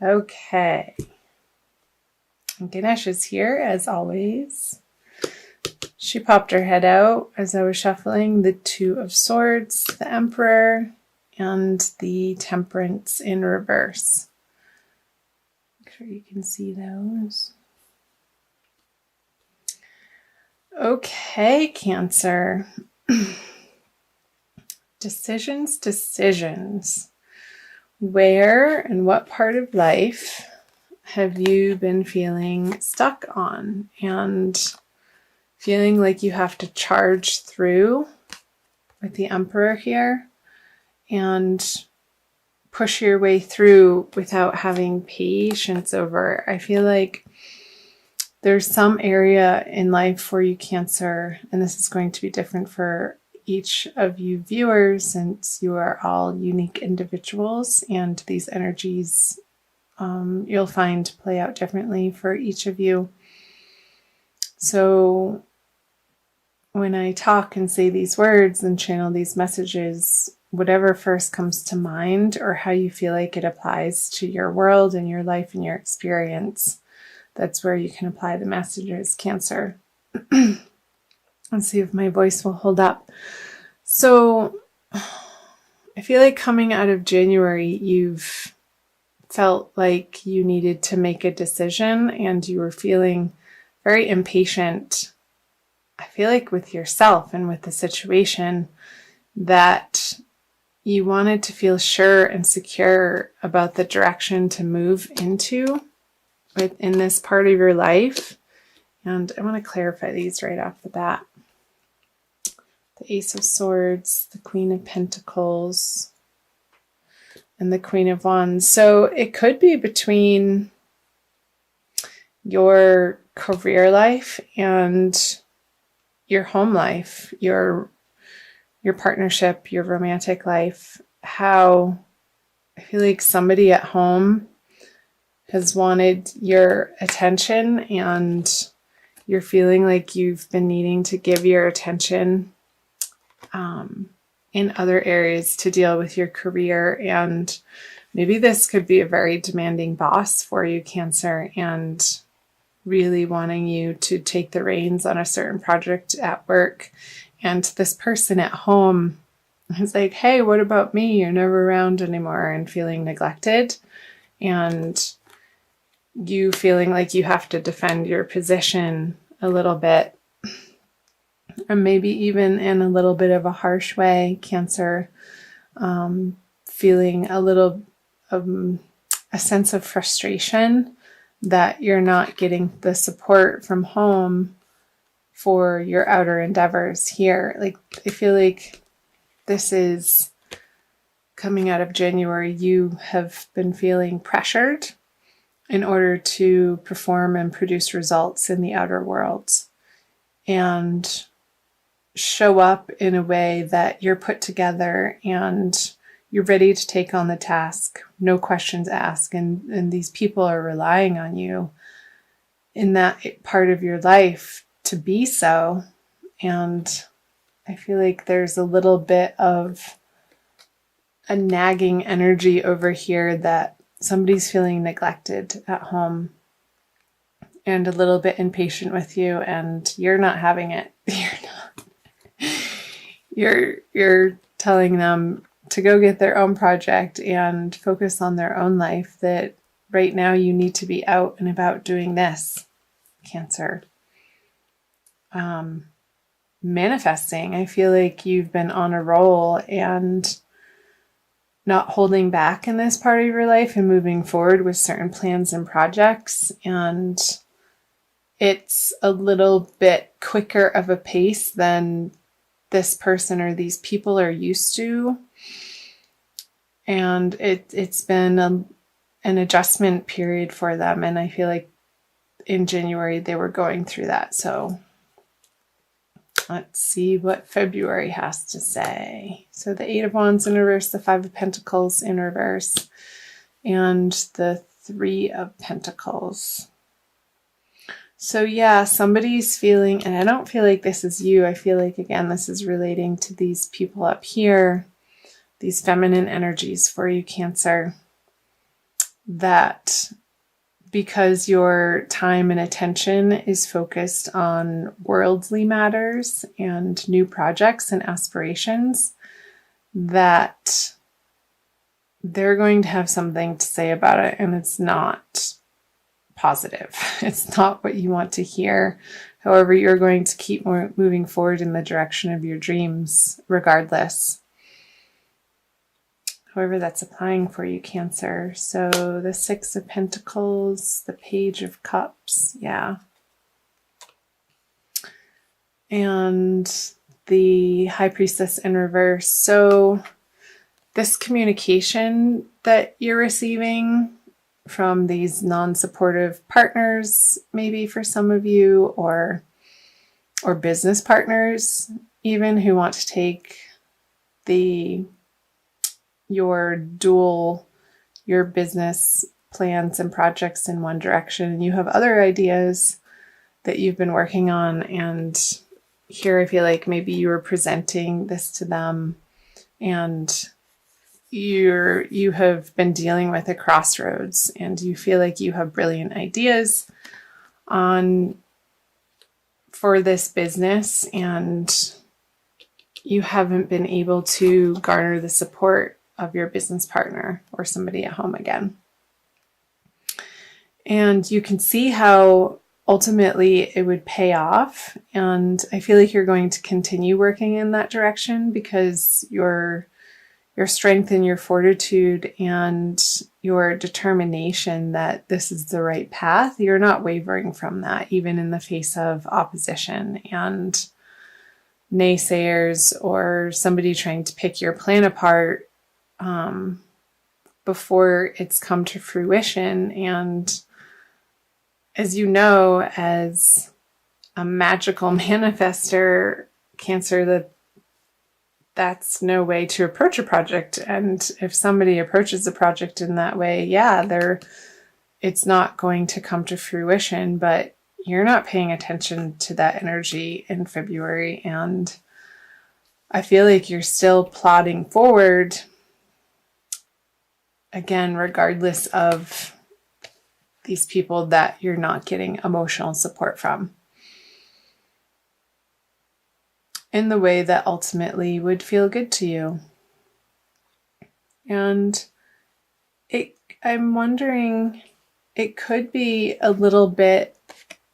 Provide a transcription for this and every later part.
Okay. Ganesh is here as always. She popped her head out as I was shuffling the Two of Swords, the Emperor, and the Temperance in reverse. Make sure you can see those. Okay, Cancer. Decisions. Where and what part of life have you been feeling stuck on and feeling like you have to charge through with the Emperor here and push your way through without having patience over? I feel like there's some area in life for you, Cancer, and this is going to be different for each of you viewers since you are all unique individuals, and these energies you'll find play out differently for each of you. So when I talk and say these words and channel these messages, whatever first comes to mind or how you feel like it applies to your world and your life and your experience, that's where you can apply the messages, Cancer. Let's see if my voice will hold up. So I feel like coming out of January, you've felt like you needed to make a decision and you were feeling very impatient. I feel like with yourself and with the situation that you wanted to feel sure and secure about the direction to move into within this part of your life. And I want to clarify these right off the bat. The Ace of Swords, the Queen of Pentacles, and the Queen of Wands. So it could be between your career life and your home life, your partnership, your romantic life. How I feel like somebody at home has wanted your attention and you're feeling like you've been needing to give your attention in other areas to deal with your career. And maybe this could be a very demanding boss for you, Cancer, and really wanting you to take the reins on a certain project at work. And this person at home is like, hey, what about me? You're never around anymore, and feeling neglected. And you feeling like you have to defend your position a little bit, or maybe even in a little bit of a harsh way, Cancer, feeling a little a sense of frustration that you're not getting the support from home for your outer endeavors here. Like, I feel like this is coming out of January. You have been feeling pressured in order to perform and produce results in the outer world and show up in a way that you're put together and you're ready to take on the task, no questions asked, and these people are relying on you in that part of your life to be so. And I feel like there's a little bit of a nagging energy over here that somebody's feeling neglected at home and a little bit impatient with you, and you're not having it. You're telling them to go get their own project and focus on their own life, that right now you need to be out and about doing this, Cancer. Manifesting. I feel like you've been on a roll and not holding back in this part of your life and moving forward with certain plans and projects. And it's a little bit quicker of a pace than this person or these people are used to. And it's been an adjustment period for them. And I feel like in January they were going through that. So let's see what February has to say. So the Eight of Wands in reverse, the Five of Pentacles in reverse, and the Three of Pentacles. So yeah, somebody's feeling, and I don't feel like this is you. I feel like, again, this is relating to these people up here, these feminine energies for you, Cancer, that because your time and attention is focused on worldly matters and new projects and aspirations, that they're going to have something to say about it, and it's not positive. It's not what you want to hear. However, you're going to keep moving forward in the direction of your dreams regardless. However that's applying for you, Cancer. So the Six of Pentacles, the Page of Cups, yeah. And the High Priestess in reverse. So this communication that you're receiving from these non-supportive partners, maybe for some of you, or business partners even, who want to take your business plans and projects in one direction, and you have other ideas that you've been working on, and here I feel like maybe you were presenting this to them, and you have been dealing with a crossroads, and you feel like you have brilliant ideas for this business, and you haven't been able to garner the support of your business partner or somebody at home again. And you can see how ultimately it would pay off. And I feel like you're going to continue working in that direction because your strength and your fortitude and your determination that this is the right path, you're not wavering from that, even in the face of opposition and naysayers or somebody trying to pick your plan apart before it's come to fruition. And as you know, as a magical manifester, Cancer, that's no way to approach a project. And if somebody approaches a project in that way, it's not going to come to fruition, but you're not paying attention to that energy in February. And I feel like you're still plodding forward, again, regardless of these people that you're not getting emotional support from, in the way that ultimately would feel good to you. And I'm wondering, it could be a little bit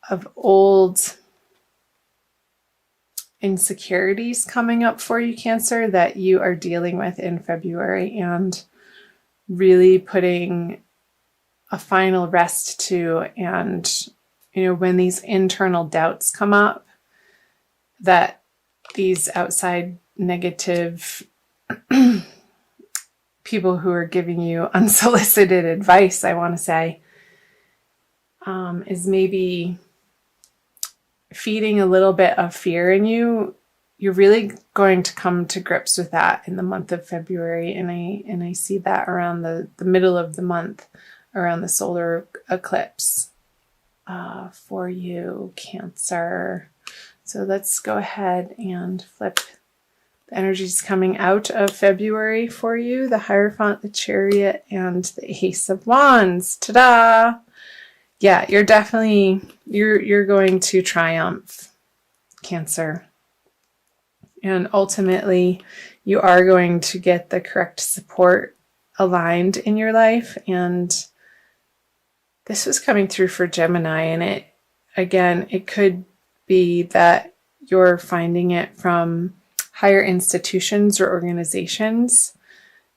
of old insecurities coming up for you, Cancer, that you are dealing with in February, and really putting a final rest to. And, when these internal doubts come up, that these outside negative people who are giving you unsolicited advice, I want to say, is maybe feeding a little bit of fear in you. You're really going to come to grips with that in the month of February. And I see that around the middle of the month, around the solar eclipse for you, Cancer. So let's go ahead and flip the energies coming out of February for you. The Hierophant, the Chariot, and the Ace of Wands. Ta-da! Yeah, you're definitely, you're going to triumph, Cancer. And ultimately, you are going to get the correct support aligned in your life. And this was coming through for Gemini. And it could be that you're finding it from higher institutions or organizations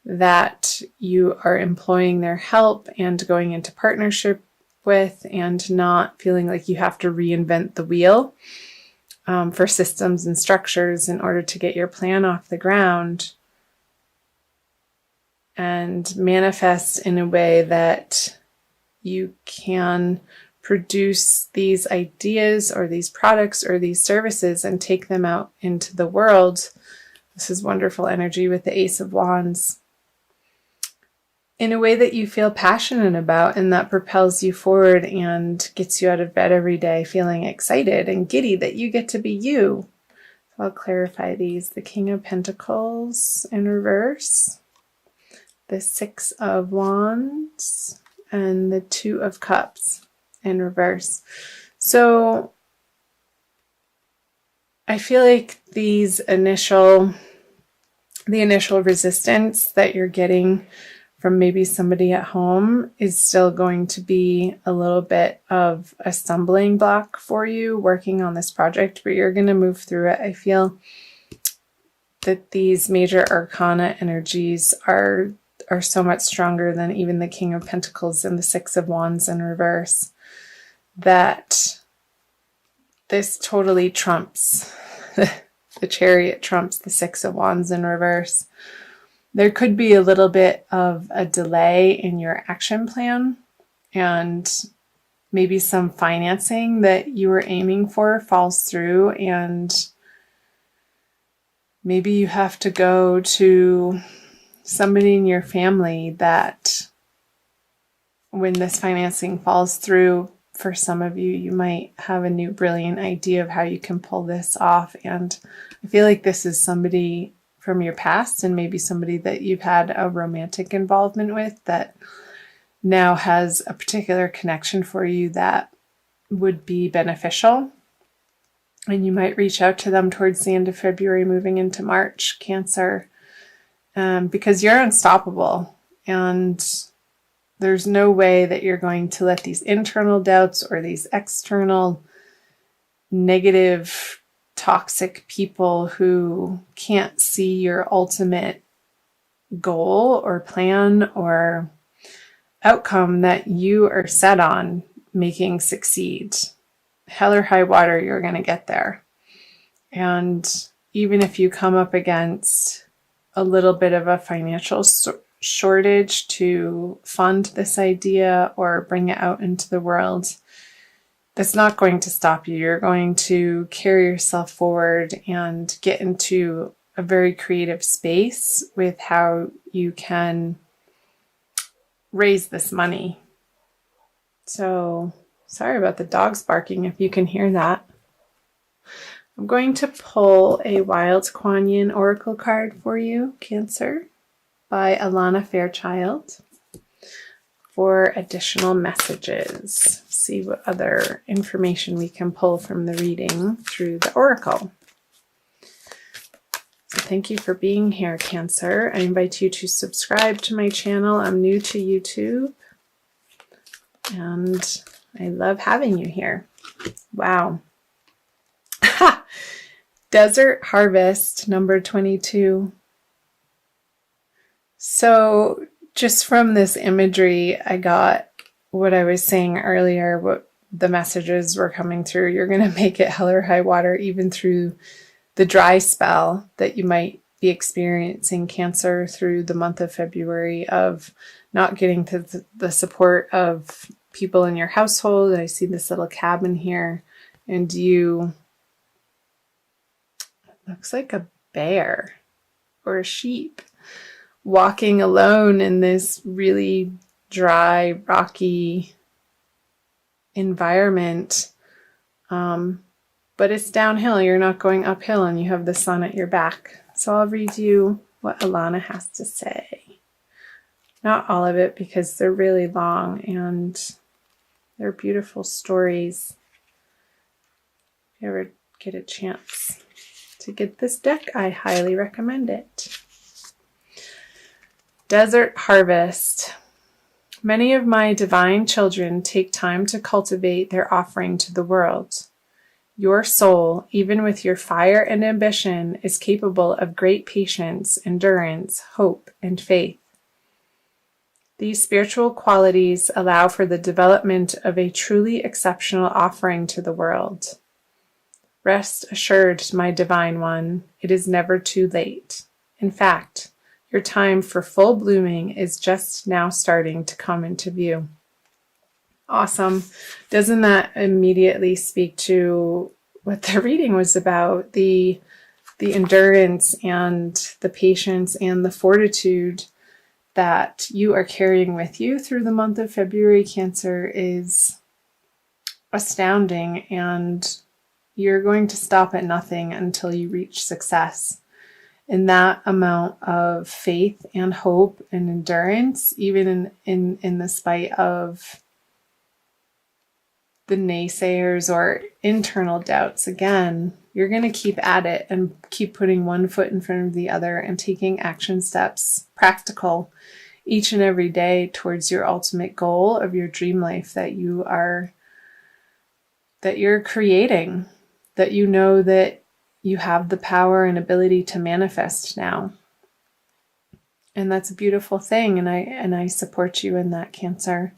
that you are employing their help and going into partnership with, and not feeling like you have to reinvent the wheel for systems and structures in order to get your plan off the ground and manifest in a way that you can produce these ideas or these products or these services and take them out into the world. This is wonderful energy with the Ace of Wands, in a way that you feel passionate about and that propels you forward and gets you out of bed every day feeling excited and giddy that you get to be you. So I'll clarify these. The King of Pentacles in reverse, the Six of Wands, and the Two of Cups in reverse. So I feel like the initial resistance that you're getting from maybe somebody at home is still going to be a little bit of a stumbling block for you working on this project, but you're going to move through it. I feel that these major arcana energies are so much stronger than even the King of Pentacles and the Six of Wands in reverse, that this totally trumps the Chariot, trumps the Six of Wands in reverse. There could be a little bit of a delay in your action plan, and maybe some financing that you were aiming for falls through, and maybe you have to go to somebody in your family that, when this financing falls through, for some of you, you might have a new brilliant idea of how you can pull this off. And I feel like this is somebody from your past, and maybe somebody that you've had a romantic involvement with that now has a particular connection for you that would be beneficial. And you might reach out to them towards the end of February, moving into March, Cancer, because you're unstoppable. And there's no way that you're going to let these internal doubts or these external negative, toxic people who can't see your ultimate goal or plan or outcome that you are set on making succeed. Hell or high water, you're going to get there. And even if you come up against a little bit of a financial shortage to fund this idea or bring it out into the world, that's not going to stop you. You're going to carry yourself forward and get into a very creative space with how you can raise this money. So, sorry about the dogs barking if you can hear that. I'm going to pull a Wild Kuan Yin Oracle card for you, Cancer, by Alana Fairchild, for additional messages. See what other information we can pull from the reading through the Oracle. So thank you for being here, Cancer. I invite you to subscribe to my channel. I'm new to YouTube, and I love having you here. Wow. Desert Harvest, number 22. So just from this imagery, I got what I was saying earlier, what the messages were coming through. You're going to make it hell or high water, even through the dry spell that you might be experiencing, Cancer, through the month of February, of not getting to the support of people in your household. I see this little cabin here, and you, looks like a bear or a sheep, walking alone in this really dry, rocky environment. But it's downhill. You're not going uphill, and you have the sun at your back. So I'll read you what Alana has to say. Not all of it, because they're really long and they're beautiful stories. If you ever get a chance to get this deck, I highly recommend it. Desert Harvest. Many of my divine children take time to cultivate their offering to the world. Your soul, even with your fire and ambition, is capable of great patience, endurance, hope, and faith. These spiritual qualities allow for the development of a truly exceptional offering to the world. Rest assured, my divine one, it is never too late. In fact, your time for full blooming is just now starting to come into view. Awesome. Doesn't that immediately speak to what the reading was about? The endurance and the patience and the fortitude that you are carrying with you through the month of February, Cancer, is astounding, and you're going to stop at nothing until you reach success. And that amount of faith and hope and endurance, even in the spite of the naysayers or internal doubts, again, you're going to keep at it and keep putting one foot in front of the other and taking action steps, practical, each and every day towards your ultimate goal of your dream life that you're creating, that you know that you have the power and ability to manifest now. And that's a beautiful thing. And I support you in that, Cancer.